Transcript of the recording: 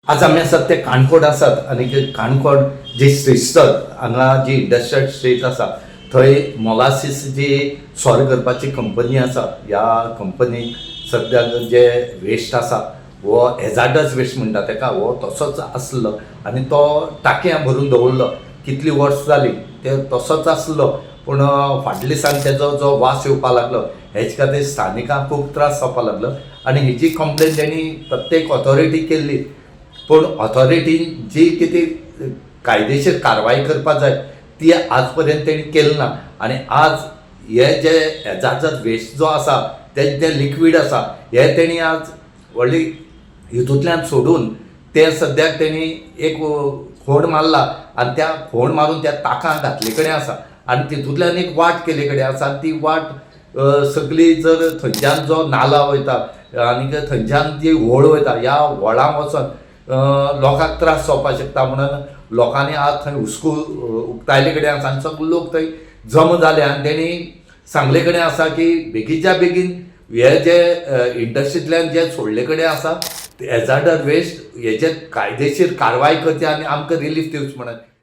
आज आम्ही आसात ते काणकोण आसात आनी काणकोण जी श्रीस्थळ हांगा जी इंडस्ट्रियल स्टेट आसा थंय मोलासीस जी सॉर करपाची कंपनी आसा. ह्या कंपनीक सद्याक जे वेस्ट आसा वो हेजार्डस वेस्ट म्हणटा तेका हो तसोच आसलो आनी तो टाकयां भरून दवरलो. कितली वर्स जाली ते तसोच आसलो पूण फाटल्या दिसांनी तेजो जो वास येवपाक लागलो हेजे खातीर स्थानिकांक खूब त्रास जावपाक लागलो आनी हेजी कंप्लेन तेणी प्रत्येक ऑथॉरिटी केल्ली. पूण ऑथॉरिटीन जी कितें कायदेशीर कारवाय करपाक जाय ती आज पर्यंत तेणी केली ना. आनी आज हे जे हेजार्डस वेस्ट जो आसा तें जें लिक्वीड आसा हे तेणी आज व्हडली हितूंतल्यान सोडून ते सद्याक तेणी एक फोंड मारला आनी त्या फोंड मारून त्या टांकां घातले कडेन आसा आनी तितूंतल्यान एक वाट केले कडेन आसा आनी ती वाट सगळी जर थंयच्यान जो नाला वयता आनी थंयच्यान जी व्हळ वयता ह्या व्हळांत वचोन लोकांक त्रास जावपाक शकता. म्हणून लोकांनी आज थंय हुस्को उक्तायले कडेन आसा आनी सगळे लोक थंय जमा जाले आनी तेणी सांगले कडेन आसा की बेगीच्या बेगीन हे जे इंडस्ट्रींतल्यान जे सोडले कडेन आसा हेजार्डस वेस्ट हेजे कायदेशीर कारवाय करचे आनी आमकां रिलीफ दिवचे म्हणून.